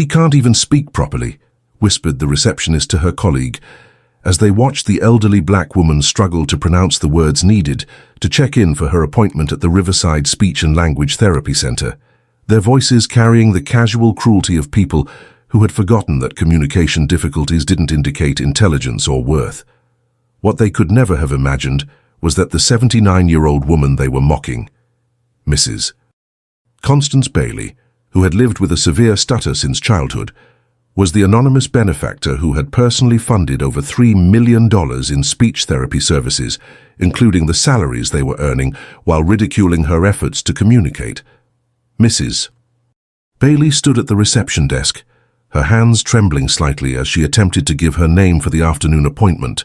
"She can't even speak properly," whispered the receptionist to her colleague, as they watched the elderly black woman struggle to pronounce the words needed to check in for her appointment at the Riverside Speech and Language Therapy Center, their voices carrying the casual cruelty of people who had forgotten that communication difficulties didn't indicate intelligence or worth. What they could never have imagined was that the 79-year-old woman they were mocking, Mrs. Constance Bailey, who had lived with a severe stutter since childhood, was the anonymous benefactor who had personally funded over $3 million in speech therapy services, including the salaries they were earning, while ridiculing her efforts to communicate. Mrs. Bailey stood at the reception desk, her hands trembling slightly as she attempted to give her name for the afternoon appointment,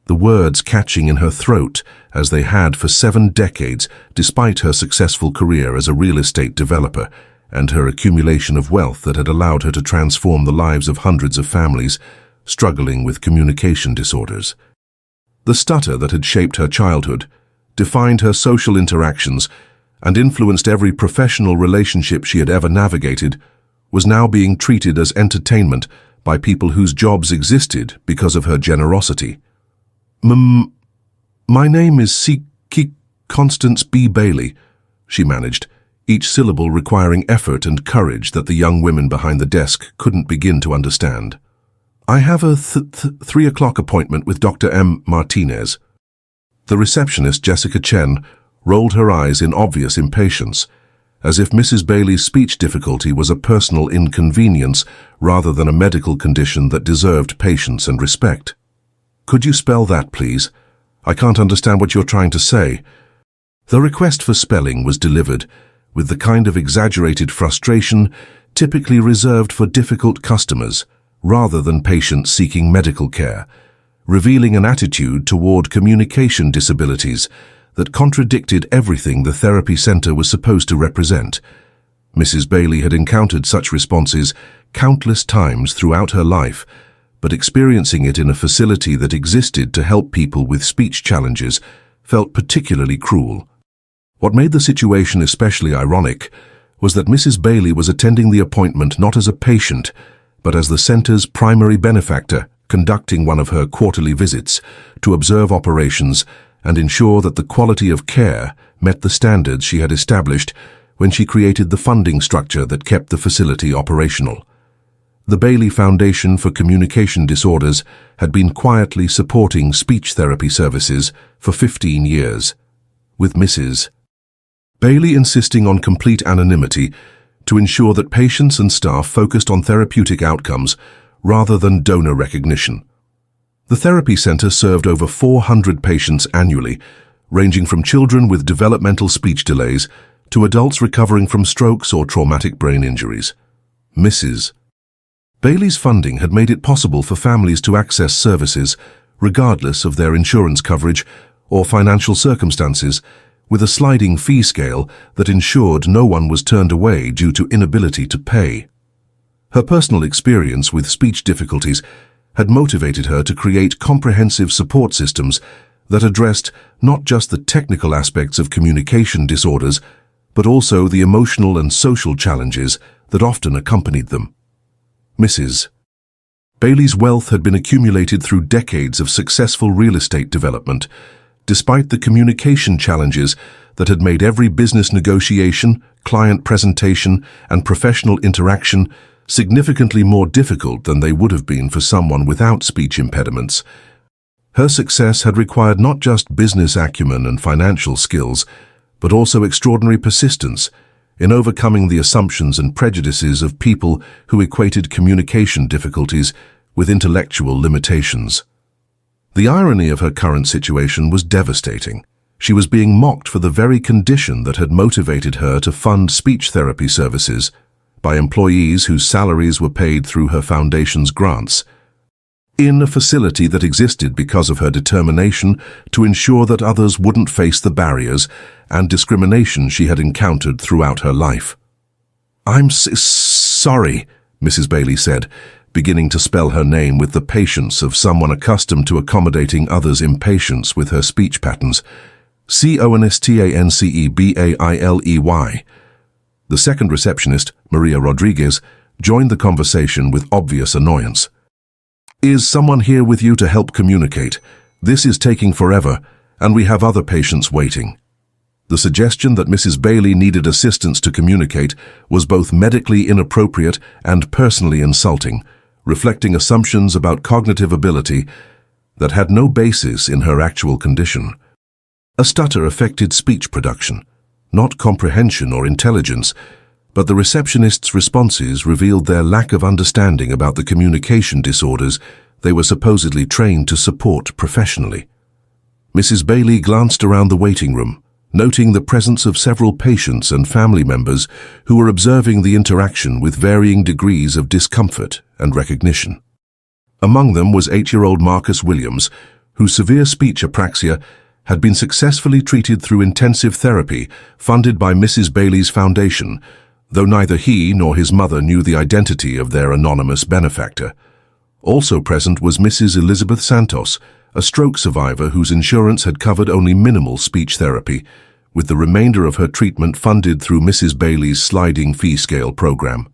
the words catching in her throat as they had for 7 decades, despite her successful career as a real estate developer and her accumulation of wealth that had allowed her to transform the lives of hundreds of families struggling with communication disorders. The stutter that had shaped her childhood, defined her social interactions, and influenced every professional relationship she had ever navigated, was now being treated as entertainment by people whose jobs existed because of her generosity. My name is Constance B. Bailey," she managed, each syllable requiring effort and courage that the young women behind the desk couldn't begin to understand. "I have a 3 o'clock appointment with Dr. M. Martinez." The receptionist, Jessica Chen, rolled her eyes in obvious impatience, as if Mrs. Bailey's speech difficulty was a personal inconvenience rather than a medical condition that deserved patience and respect. "Could you spell that, please? I can't understand what you're trying to say." The request for spelling was delivered with the kind of exaggerated frustration typically reserved for difficult customers rather than patients seeking medical care, revealing an attitude toward communication disabilities that contradicted everything the therapy center was supposed to represent. Mrs. Bailey had encountered such responses countless times throughout her life, but experiencing it in a facility that existed to help people with speech challenges felt particularly cruel. What made the situation especially ironic was that Mrs. Bailey was attending the appointment not as a patient, but as the center's primary benefactor, conducting one of her quarterly visits to observe operations and ensure that the quality of care met the standards she had established when she created the funding structure that kept the facility operational. The Bailey Foundation for Communication Disorders had been quietly supporting speech therapy services for 15 years, with Mrs. Bailey insisting on complete anonymity to ensure that patients and staff focused on therapeutic outcomes rather than donor recognition. The therapy center served over 400 patients annually, ranging from children with developmental speech delays to adults recovering from strokes or traumatic brain injuries. Mrs. Bailey's funding had made it possible for families to access services regardless of their insurance coverage or financial circumstances, with a sliding fee scale that ensured no one was turned away due to inability to pay. Her personal experience with speech difficulties had motivated her to create comprehensive support systems that addressed not just the technical aspects of communication disorders, but also the emotional and social challenges that often accompanied them. Mrs. Bailey's wealth had been accumulated through decades of successful real estate development, despite the communication challenges that had made every business negotiation, client presentation, and professional interaction significantly more difficult than they would have been for someone without speech impediments. Her success had required not just business acumen and financial skills, but also extraordinary persistence in overcoming the assumptions and prejudices of people who equated communication difficulties with intellectual limitations. The irony of her current situation was devastating. She was being mocked for the very condition that had motivated her to fund speech therapy services by employees whose salaries were paid through her foundation's grants, in a facility that existed because of her determination to ensure that others wouldn't face the barriers and discrimination she had encountered throughout her life. "I'm sorry," Mrs. Bailey said, beginning to spell her name with the patience of someone accustomed to accommodating others' impatience with her speech patterns. Constancebailey. The second receptionist, Maria Rodriguez, joined the conversation with obvious annoyance. "Is someone here with you to help communicate? This is taking forever, and we have other patients waiting." The suggestion that Mrs. Bailey needed assistance to communicate was both medically inappropriate and personally insulting, reflecting assumptions about cognitive ability that had no basis in her actual condition. A stutter affected speech production, not comprehension or intelligence, but the receptionist's responses revealed their lack of understanding about the communication disorders they were supposedly trained to support professionally. Mrs. Bailey glanced around the waiting room, noting the presence of several patients and family members who were observing the interaction with varying degrees of discomfort and recognition. Among them was 8-year-old Marcus Williams, whose severe speech apraxia had been successfully treated through intensive therapy funded by Mrs. Bailey's foundation, though neither he nor his mother knew the identity of their anonymous benefactor. Also present was Mrs. Elizabeth Santos, a stroke survivor whose insurance had covered only minimal speech therapy, with the remainder of her treatment funded through Mrs. Bailey's sliding fee scale program.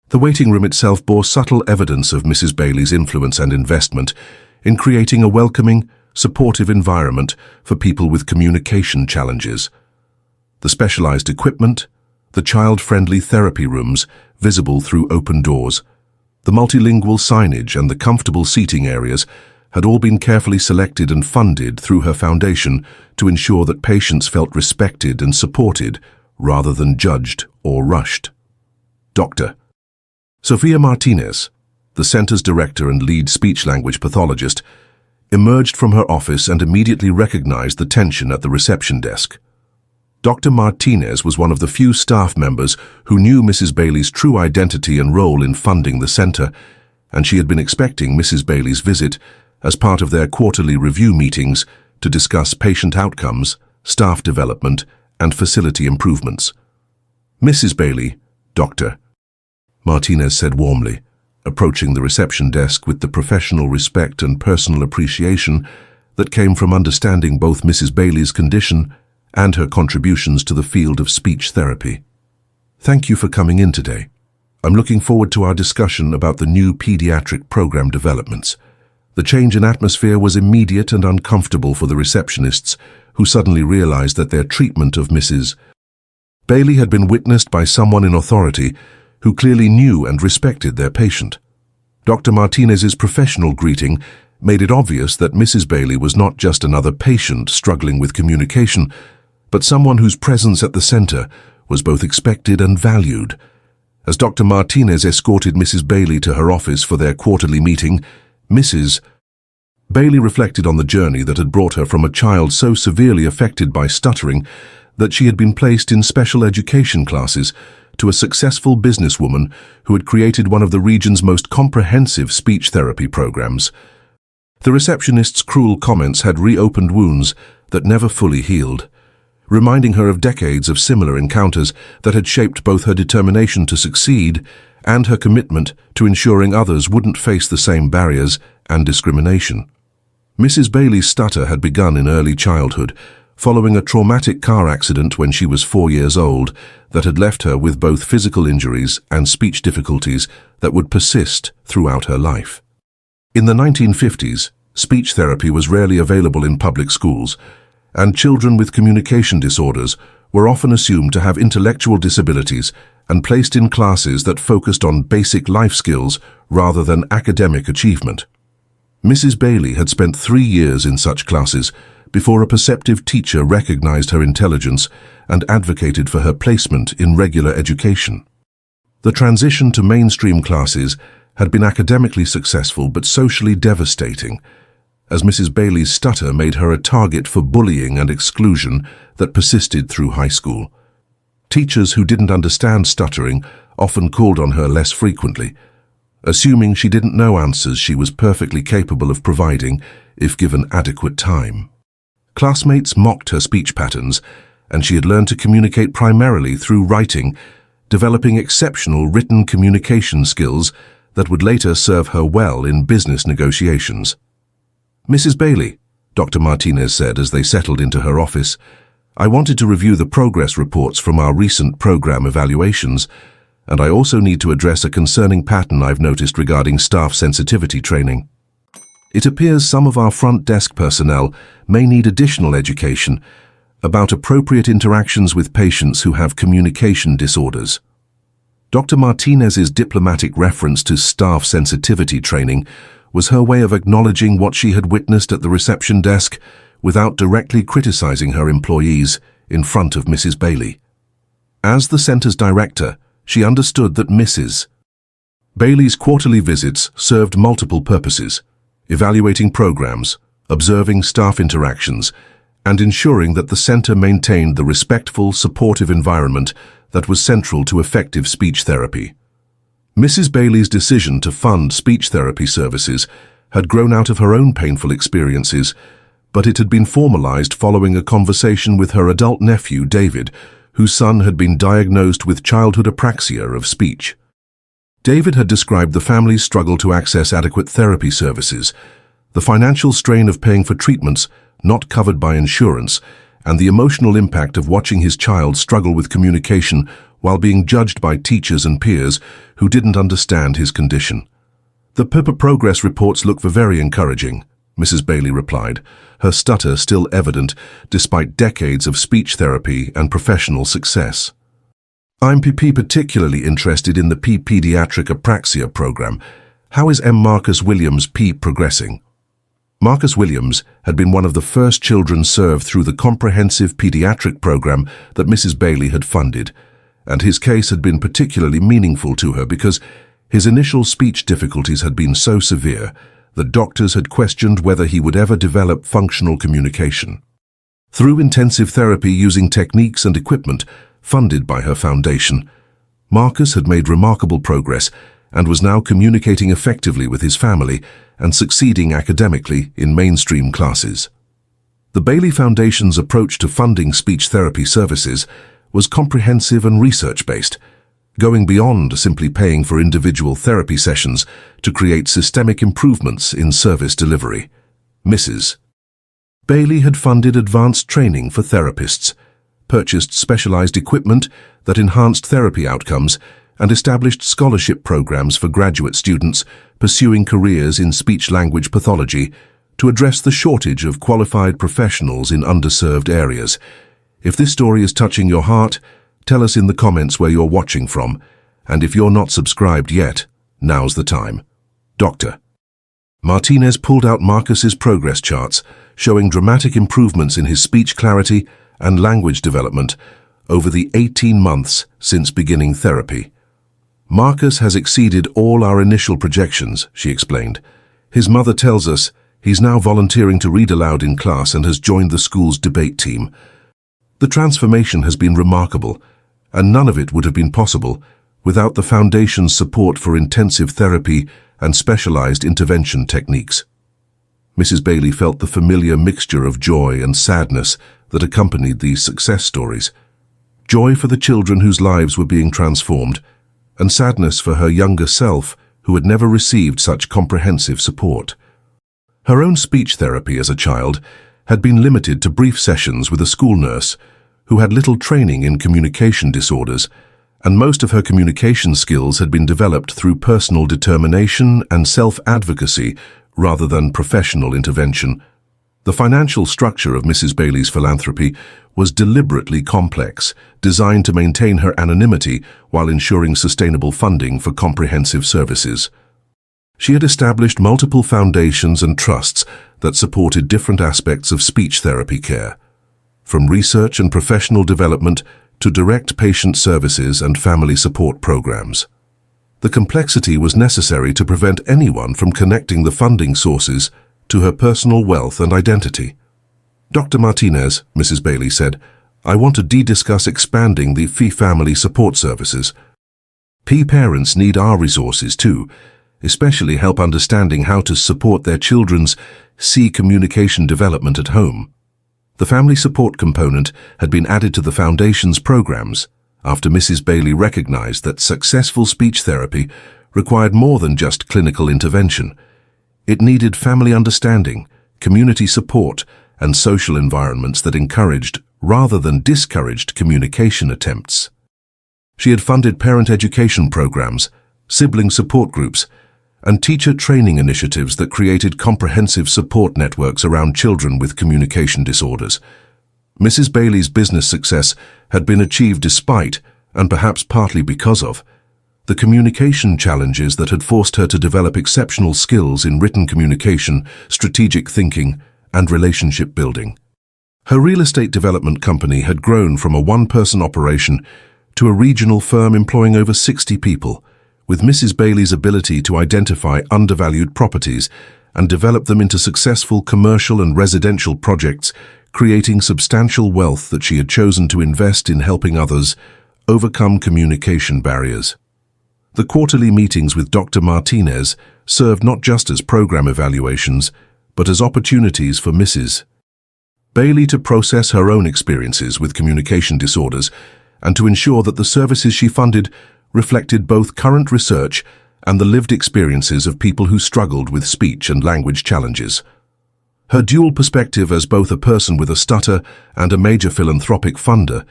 The waiting room itself bore subtle evidence of Mrs. Bailey's influence and investment in creating a welcoming, supportive environment for people with communication challenges. The specialized equipment, the child-friendly therapy rooms visible through open doors, the multilingual signage and the comfortable seating areas had all been carefully selected and funded through her foundation to ensure that patients felt respected and supported rather than judged or rushed. Dr. Sofia Martinez, the center's director and lead speech-language pathologist, emerged from her office and immediately recognized the tension at the reception desk. Dr. Martinez was one of the few staff members who knew Mrs. Bailey's true identity and role in funding the center, and she had been expecting Mrs. Bailey's visit as part of their quarterly review meetings to discuss patient outcomes, staff development, and facility improvements. "Mrs. Bailey, Doctor," Martinez said warmly, approaching the reception desk with the professional respect and personal appreciation that came from understanding both Mrs. Bailey's condition and her contributions to the field of speech therapy. "Thank you for coming in today. I'm looking forward to our discussion about the new pediatric program developments." The change in atmosphere was immediate and uncomfortable for the receptionists, who suddenly realized that their treatment of Mrs. Bailey had been witnessed by someone in authority who clearly knew and respected their patient. Dr. Martinez's professional greeting made it obvious that Mrs. Bailey was not just another patient struggling with communication, but someone whose presence at the center was both expected and valued. As Dr. Martinez escorted Mrs. Bailey to her office for their quarterly meeting, Mrs. Bailey reflected on the journey that had brought her from a child so severely affected by stuttering that she had been placed in special education classes to a successful businesswoman who had created one of the region's most comprehensive speech therapy programs. The receptionist's cruel comments had reopened wounds that never fully healed, reminding her of decades of similar encounters that had shaped both her determination to succeed and her commitment to ensuring others wouldn't face the same barriers and discrimination. Mrs. Bailey's stutter had begun in early childhood, following a traumatic car accident when she was 4 years old that had left her with both physical injuries and speech difficulties that would persist throughout her life. In the 1950s, speech therapy was rarely available in public schools, and children with communication disorders were often assumed to have intellectual disabilities and placed in classes that focused on basic life skills rather than academic achievement. Mrs. Bailey had spent 3 years in such classes before a perceptive teacher recognized her intelligence and advocated for her placement in regular education. The transition to mainstream classes had been academically successful but socially devastating, as Mrs. Bailey's stutter made her a target for bullying and exclusion that persisted through high school. Teachers who didn't understand stuttering often called on her less frequently, assuming she didn't know answers she was perfectly capable of providing if given adequate time. Classmates mocked her speech patterns, and she had learned to communicate primarily through writing, developing exceptional written communication skills that would later serve her well in business negotiations. "Mrs. Bailey," Dr. Martinez said as they settled into her office, "I wanted to review the progress reports from our recent program evaluations, and I also need to address a concerning pattern I've noticed regarding staff sensitivity training. It appears some of our front desk personnel may need additional education about appropriate interactions with patients who have communication disorders. Dr. Martinez's diplomatic reference to staff sensitivity training was her way of acknowledging what she had witnessed at the reception desk without directly criticizing her employees in front of Mrs. Bailey. As the center's director, she understood that Mrs. Bailey's quarterly visits served multiple purposes: evaluating programs, observing staff interactions, and ensuring that the center maintained the respectful, supportive environment that was central to effective speech therapy. Mrs. Bailey's decision to fund speech therapy services had grown out of her own painful experiences, but it had been formalized following a conversation with her adult nephew, David, whose son had been diagnosed with childhood apraxia of speech. David had described the family's struggle to access adequate therapy services, the financial strain of paying for treatments not covered by insurance, and the emotional impact of watching his child struggle with communication while being judged by teachers and peers who didn't understand his condition. "The progress reports look very encouraging," Mrs. Bailey replied, her stutter still evident despite decades of speech therapy and professional success. "I'm particularly interested in the pediatric apraxia program. How is Marcus Williams progressing?" Marcus Williams had been one of the first children served through the comprehensive pediatric program that Mrs. Bailey had funded, and his case had been particularly meaningful to her because his initial speech difficulties had been so severe that doctors had questioned whether he would ever develop functional communication. Through intensive therapy using techniques and equipment funded by her foundation, Marcus had made remarkable progress and was now communicating effectively with his family and succeeding academically in mainstream classes. The Bailey Foundation's approach to funding speech therapy services was comprehensive and research-based, going beyond simply paying for individual therapy sessions to create systemic improvements in service delivery. Mrs. Bailey had funded advanced training for therapists, purchased specialized equipment that enhanced therapy outcomes, and established scholarship programs for graduate students pursuing careers in speech-language pathology to address the shortage of qualified professionals in underserved areas. If this story is touching your heart, tell us in the comments where you're watching from, and if you're not subscribed yet, now's the time. Dr. Martinez pulled out Marcus's progress charts, showing dramatic improvements in his speech clarity and language development over the 18 months since beginning therapy. "Marcus has exceeded all our initial projections," she explained. "His mother tells us he's now volunteering to read aloud in class and has joined the school's debate team. The transformation has been remarkable, and none of it would have been possible without the Foundation's support for intensive therapy and specialized intervention techniques." Mrs. Bailey felt the familiar mixture of joy and sadness that accompanied these success stories. Joy for the children whose lives were being transformed, and sadness for her younger self who had never received such comprehensive support. Her own speech therapy as a child had been limited to brief sessions with a school nurse who had little training in communication disorders, and most of her communication skills had been developed through personal determination and self-advocacy rather than professional intervention. The financial structure of Mrs. Bailey's philanthropy was deliberately complex, designed to maintain her anonymity while ensuring sustainable funding for comprehensive services. She had established multiple foundations and trusts that supported different aspects of speech therapy care, from research and professional development to direct patient services and family support programs. The complexity was necessary to prevent anyone from connecting the funding sources to her personal wealth and identity. "Dr. Martinez," Mrs. Bailey said, "I want to discuss expanding the family support services. Parents need our resources too, especially help understanding how to support their children's communication development at home." The family support component had been added to the Foundation's programs after Mrs. Bailey recognized that successful speech therapy required more than just clinical intervention. It needed family understanding, community support, and social environments that encouraged rather than discouraged communication attempts. She had funded parent education programs, sibling support groups, and teacher training initiatives that created comprehensive support networks around children with communication disorders. Mrs. Bailey's business success had been achieved despite, and perhaps partly because of, the communication challenges that had forced her to develop exceptional skills in written communication, strategic thinking, and relationship building. Her real estate development company had grown from a one-person operation to a regional firm employing over 60 people, with Mrs. Bailey's ability to identify undervalued properties and develop them into successful commercial and residential projects, creating substantial wealth that she had chosen to invest in helping others overcome communication barriers. The quarterly meetings with Dr. Martinez served not just as program evaluations, but as opportunities for Mrs. Bailey to process her own experiences with communication disorders and to ensure that the services she funded reflected both current research and the lived experiences of people who struggled with speech and language challenges. Her dual perspective as both a person with a stutter and a major philanthropic funder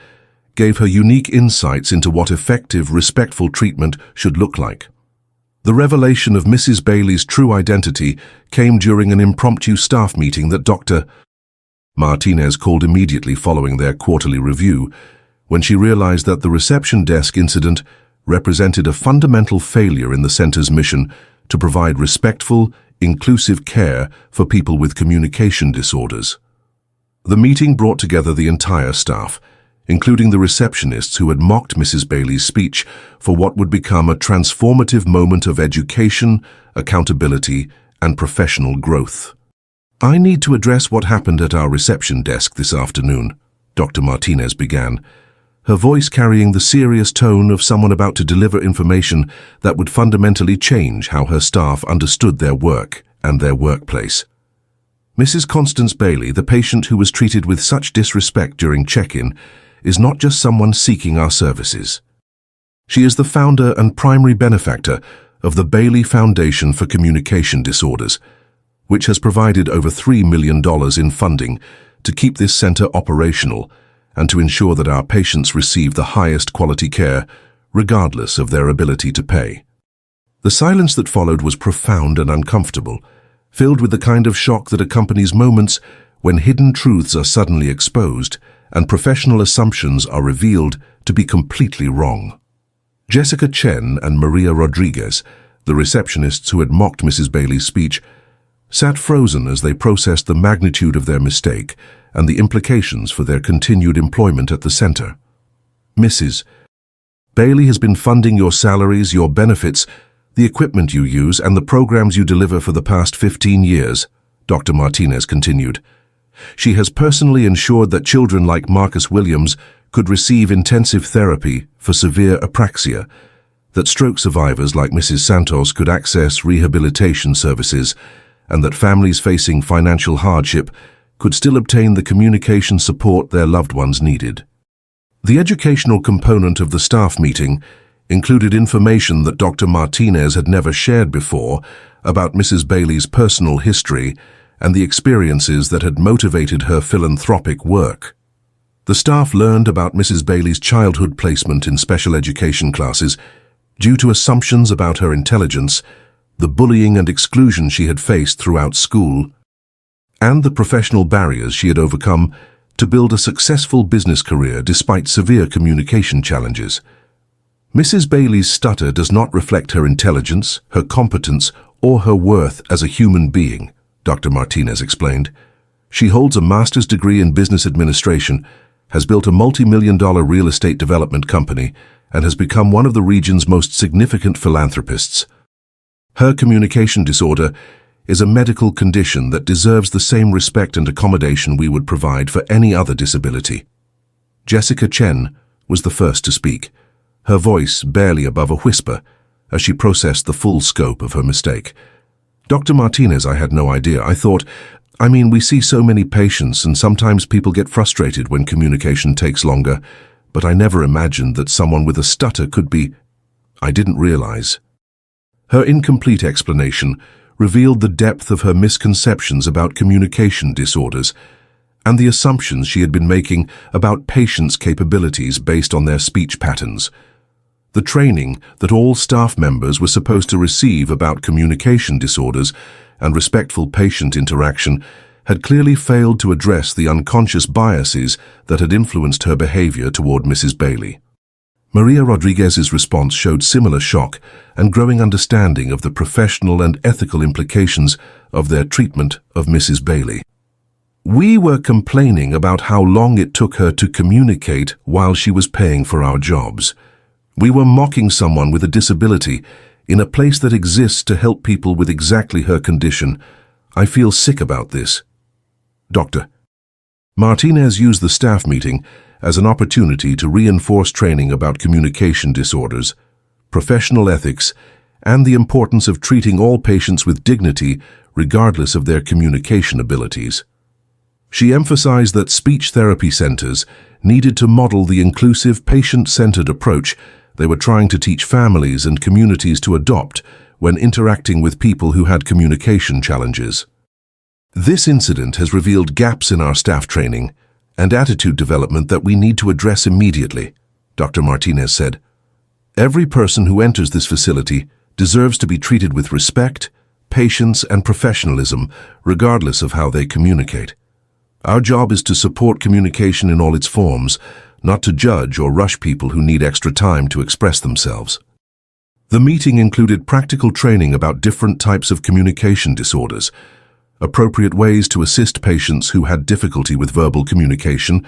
gave her unique insights into what effective, respectful treatment should look like. The revelation of Mrs. Bailey's true identity came during an impromptu staff meeting that Dr. Martinez called immediately following their quarterly review, when she realized that the reception desk incident represented a fundamental failure in the center's mission to provide respectful, inclusive care for people with communication disorders. The meeting brought together the entire staff, including the receptionists who had mocked Mrs. Bailey's speech for what would become a transformative moment of education, accountability, and professional growth. "I need to address what happened at our reception desk this afternoon," Dr. Martinez began, her voice carrying the serious tone of someone about to deliver information that would fundamentally change how her staff understood their work and their workplace. Mrs. Constance Bailey, the patient who was treated with such disrespect during check-in, is not just someone seeking our services. She is the founder and primary benefactor of the Bailey Foundation for Communication Disorders, which has provided over $3 million in funding to keep this center operational and to ensure that our patients receive the highest quality care, regardless of their ability to pay. The silence that followed was profound and uncomfortable, filled with the kind of shock that accompanies moments when hidden truths are suddenly exposed and professional assumptions are revealed to be completely wrong. Jessica Chen and Maria Rodriguez, the receptionists who had mocked Mrs. Bailey's speech, sat frozen as they processed the magnitude of their mistake and the implications for their continued employment at the center. "Mrs. Bailey has been funding your salaries, your benefits, the equipment you use, and the programs you deliver for the past 15 years, Dr. Martinez continued. She has personally ensured that children like Marcus Williams could receive intensive therapy for severe apraxia, that stroke survivors like Mrs. Santos could access rehabilitation services, and that families facing financial hardship could still obtain the communication support their loved ones needed." The educational component of the staff meeting included information that Dr. Martinez had never shared before about Mrs. Bailey's personal history and the experiences that had motivated her philanthropic work. The staff learned about Mrs. Bailey's childhood placement in special education classes due to assumptions about her intelligence, the bullying and exclusion she had faced throughout school, and the professional barriers she had overcome to build a successful business career despite severe communication challenges. Mrs. Bailey's stutter does not reflect her intelligence, her competence, or her worth as a human being, Dr. Martinez explained. She holds a master's degree in business administration, has built a multi-million-dollar real estate development company, and has become one of the region's most significant philanthropists. Her communication disorder is a medical condition that deserves the same respect and accommodation we would provide for any other disability. Jessica Chen was the first to speak, her voice barely above a whisper, as she processed the full scope of her mistake. "Dr. Martinez, I had no idea. We see so many patients, and sometimes people get frustrated when communication takes longer, but I never imagined that someone with a stutter could be. I didn't realize." Her incomplete explanation revealed the depth of her misconceptions about communication disorders and the assumptions she had been making about patients' capabilities based on their speech patterns. The training that all staff members were supposed to receive about communication disorders and respectful patient interaction had clearly failed to address the unconscious biases that had influenced her behavior toward Mrs. Bailey. Maria Rodriguez's response showed similar shock and growing understanding of the professional and ethical implications of their treatment of Mrs. Bailey. "We were complaining about how long it took her to communicate while she was paying for our jobs. We were mocking someone with a disability in a place that exists to help people with exactly her condition. I feel sick about this." Dr. Martinez used the staff meeting as an opportunity to reinforce training about communication disorders, professional ethics, and the importance of treating all patients with dignity regardless of their communication abilities. She emphasized that speech therapy centers needed to model the inclusive, patient-centered approach they were trying to teach families and communities to adopt when interacting with people who had communication challenges. "This incident has revealed gaps in our staff training and attitude development that we need to address immediately," Dr. Martinez said. "Every person who enters this facility deserves to be treated with respect, patience, and professionalism, regardless of how they communicate. Our job is to support communication in all its forms, not to judge or rush people who need extra time to express themselves." The meeting included practical training about different types of communication disorders, appropriate ways to assist patients who had difficulty with verbal communication,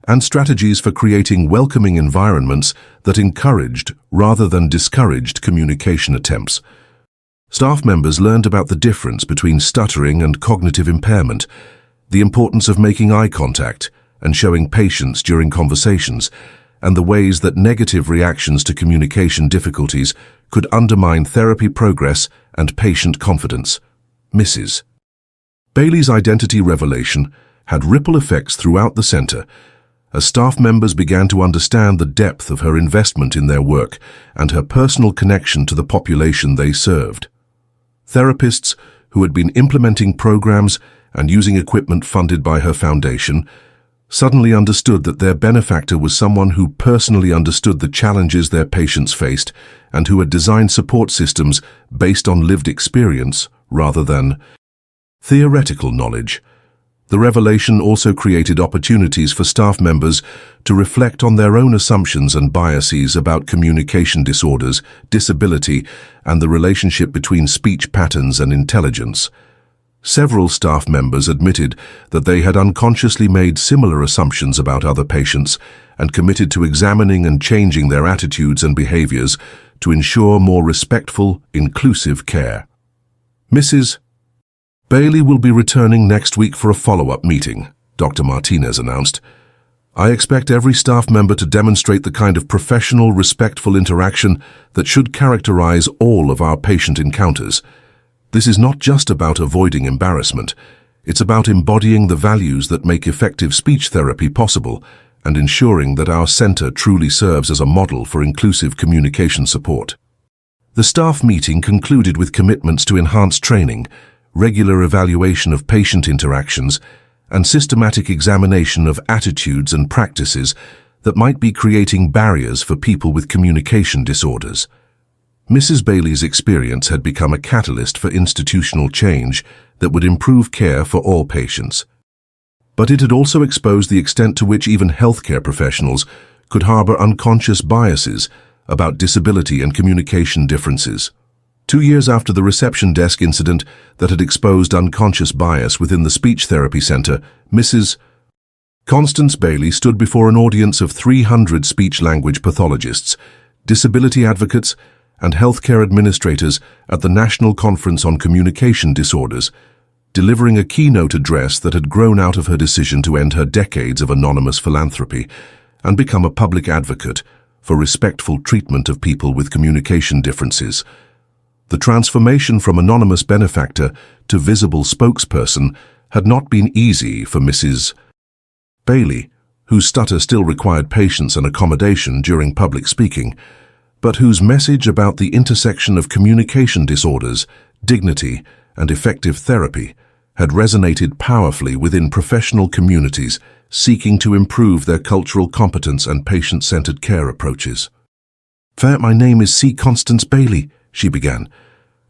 and strategies for creating welcoming environments that encouraged rather than discouraged communication attempts. Staff members learned about the difference between stuttering and cognitive impairment, the importance of making eye contact and showing patience during conversations, and the ways that negative reactions to communication difficulties could undermine therapy progress and patient confidence. Mrs. Bailey's identity revelation had ripple effects throughout the center as staff members began to understand the depth of her investment in their work and her personal connection to the population they served. Therapists who had been implementing programs and using equipment funded by her foundation suddenly understood that their benefactor was someone who personally understood the challenges their patients faced and who had designed support systems based on lived experience rather than theoretical knowledge. The revelation also created opportunities for staff members to reflect on their own assumptions and biases about communication disorders, disability, and the relationship between speech patterns and intelligence. Several staff members admitted that they had unconsciously made similar assumptions about other patients and committed to examining and changing their attitudes and behaviors to ensure more respectful, inclusive care. Mrs. Bailey will be returning next week for a follow-up meeting, Dr. Martinez announced. "I expect every staff member to demonstrate the kind of professional, respectful interaction that should characterize all of our patient encounters. This is not just about avoiding embarrassment. It's about embodying the values that make effective speech therapy possible and ensuring that our center truly serves as a model for inclusive communication support." The staff meeting concluded with commitments to enhanced training, regular evaluation of patient interactions, and systematic examination of attitudes and practices that might be creating barriers for people with communication disorders. Mrs. Bailey's experience had become a catalyst for institutional change that would improve care for all patients. But it had also exposed the extent to which even healthcare professionals could harbor unconscious biases about disability and communication differences. 2 years after the reception desk incident that had exposed unconscious bias within the speech therapy center, Mrs. Constance Bailey stood before an audience of 300 speech-language pathologists, disability advocates, and healthcare administrators at the National Conference on Communication Disorders, delivering a keynote address that had grown out of her decision to end her decades of anonymous philanthropy and become a public advocate for respectful treatment of people with communication differences. The transformation from anonymous benefactor to visible spokesperson had not been easy for Mrs. Bailey, whose stutter still required patience and accommodation during public speaking, but whose message about the intersection of communication disorders, dignity, and effective therapy had resonated powerfully within professional communities seeking to improve their cultural competence and patient-centered care approaches. My name is C. Constance Bailey, she began,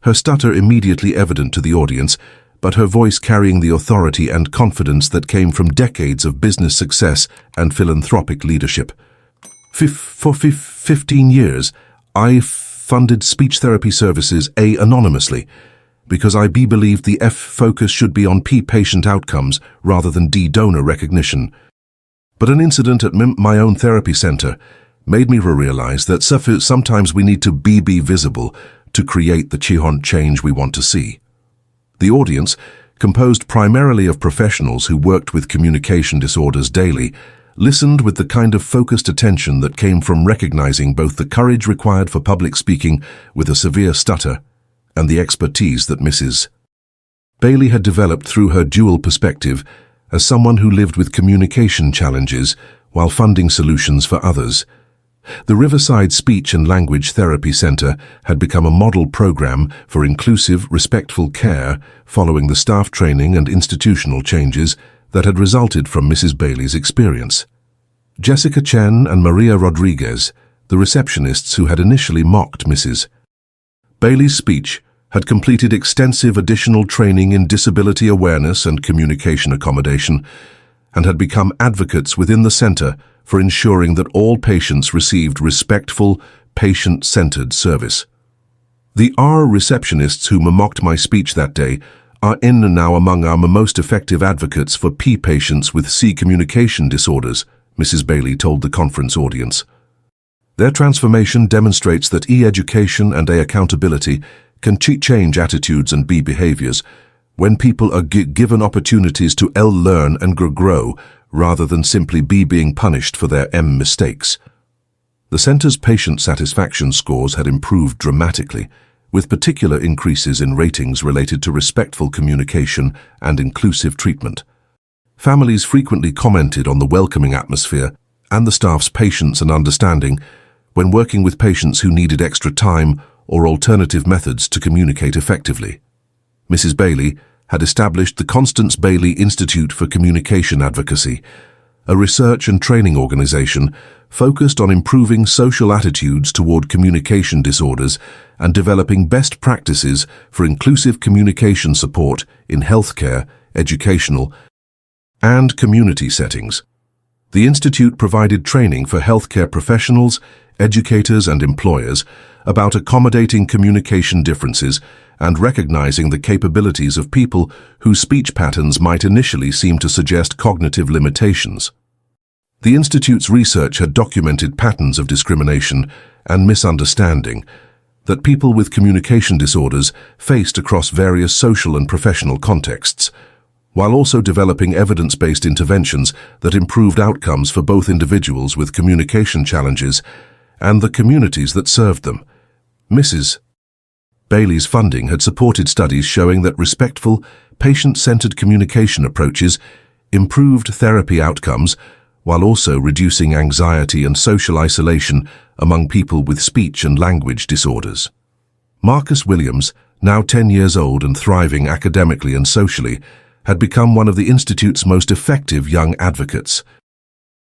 her stutter immediately evident to the audience, but her voice carrying the authority and confidence that came from decades of business success and philanthropic leadership. For 15 years, I funded speech therapy services anonymously, because I believed the focus should be on patient outcomes rather than donor recognition. But an incident at my own therapy center made me realize that sometimes we need to be visible to create the change we want to see. The audience, composed primarily of professionals who worked with communication disorders daily, listened with the kind of focused attention that came from recognizing both the courage required for public speaking with a severe stutter and the expertise that Mrs. Bailey had developed through her dual perspective as someone who lived with communication challenges while funding solutions for others. The Riverside Speech and Language Therapy Center had become a model program for inclusive, respectful care following the staff training and institutional changes that had resulted from Mrs. Bailey's experience. Jessica Chen and Maria Rodriguez, the receptionists who had initially mocked Mrs. Bailey's speech, had completed extensive additional training in disability awareness and communication accommodation, and had become advocates within the center for ensuring that all patients received respectful, patient-centered service. The receptionists who mocked my speech that day are now among our most effective advocates for patients with communication disorders, Mrs. Bailey told the conference audience. Their transformation demonstrates that education and accountability can change attitudes and behaviors when people are given opportunities to learn and grow rather than simply being punished for their mistakes. The center's patient satisfaction scores had improved dramatically, with particular increases in ratings related to respectful communication and inclusive treatment. Families frequently commented on the welcoming atmosphere and the staff's patience and understanding when working with patients who needed extra time or alternative methods to communicate effectively. Mrs. Bailey had established the Constance Bailey Institute for Communication Advocacy, a research and training organization focused on improving social attitudes toward communication disorders and developing best practices for inclusive communication support in healthcare, educational, and community settings. The Institute provided training for healthcare professionals, educators, and employers about accommodating communication differences and recognizing the capabilities of people whose speech patterns might initially seem to suggest cognitive limitations. The Institute's research had documented patterns of discrimination and misunderstanding that people with communication disorders faced across various social and professional contexts, while also developing evidence-based interventions that improved outcomes for both individuals with communication challenges and the communities that served them. Mrs. Bailey's funding had supported studies showing that respectful, patient-centered communication approaches improved therapy outcomes while also reducing anxiety and social isolation among people with speech and language disorders. Marcus Williams, now 10 years old and thriving academically and socially, had become one of the Institute's most effective young advocates,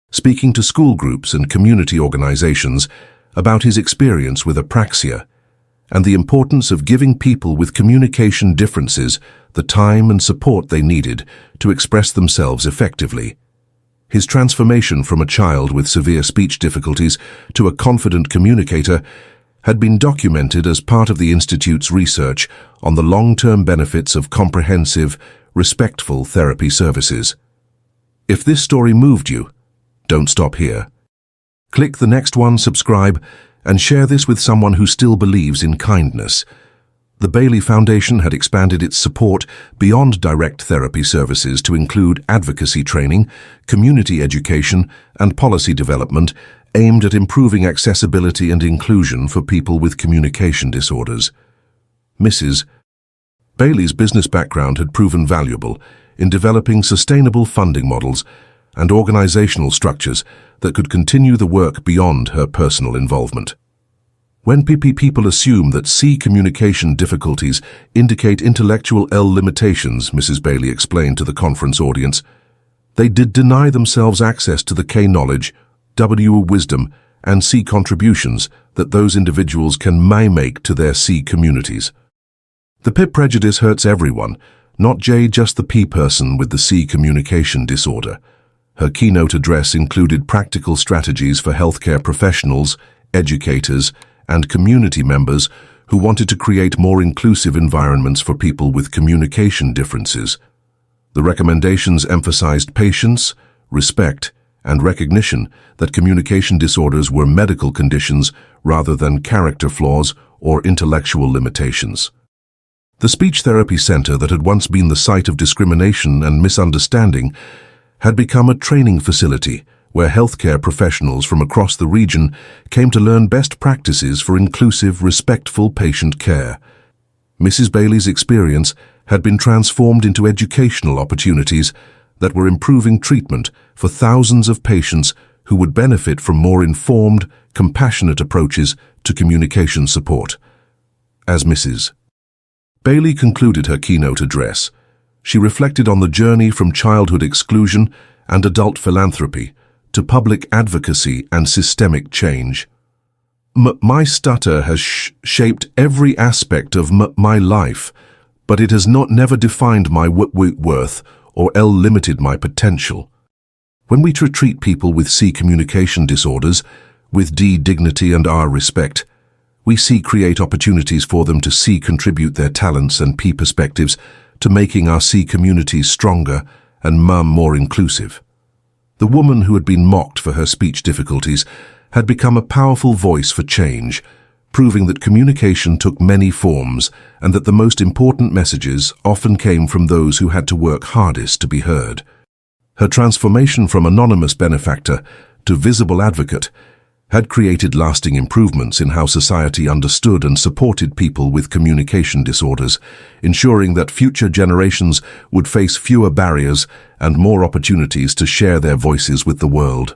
speaking to school groups and community organizations about his experience with apraxia and the importance of giving people with communication differences the time and support they needed to express themselves effectively. His transformation from a child with severe speech difficulties to a confident communicator had been documented as part of the Institute's research on the long-term benefits of comprehensive, respectful therapy services. If this story moved you, don't stop here. Click the next one, subscribe, and share this with someone who still believes in kindness. The Bailey Foundation had expanded its support beyond direct therapy services to include advocacy training, community education, and policy development aimed at improving accessibility and inclusion for people with communication disorders. Mrs. Bailey's business background had proven valuable in developing sustainable funding models and organizational structures that could continue the work beyond her personal involvement. When people assume that communication difficulties indicate intellectual limitations, Mrs. Bailey explained to the conference audience, they did deny themselves access to the knowledge, wisdom, and see contributions that those individuals can make to their C communities. The P prejudice hurts everyone, not just the P person with the C communication disorder. Her keynote address included practical strategies for healthcare professionals, educators, and community members who wanted to create more inclusive environments for people with communication differences. The recommendations emphasized patience, respect, and recognition that communication disorders were medical conditions rather than character flaws or intellectual limitations. The speech therapy center that had once been the site of discrimination and misunderstanding had become a training facility where healthcare professionals from across the region came to learn best practices for inclusive, respectful patient care. Mrs. Bailey's experience had been transformed into educational opportunities that were improving treatment for thousands of patients who would benefit from more informed, compassionate approaches to communication support. As Mrs. Bailey concluded her keynote address, she reflected on the journey from childhood exclusion and adult philanthropy to public advocacy and systemic change. My stutter has shaped every aspect of my life, but it has never defined my worth or limited my potential. When we treat people with C communication disorders with D dignity and R respect, we create opportunities for them to contribute their talents and P perspectives to making our C communities stronger and more inclusive. The woman who had been mocked for her speech difficulties had become a powerful voice for change, proving that communication took many forms and that the most important messages often came from those who had to work hardest to be heard. Her transformation from anonymous benefactor to visible advocate had created lasting improvements in how society understood and supported people with communication disorders, ensuring that future generations would face fewer barriers and more opportunities to share their voices with the world.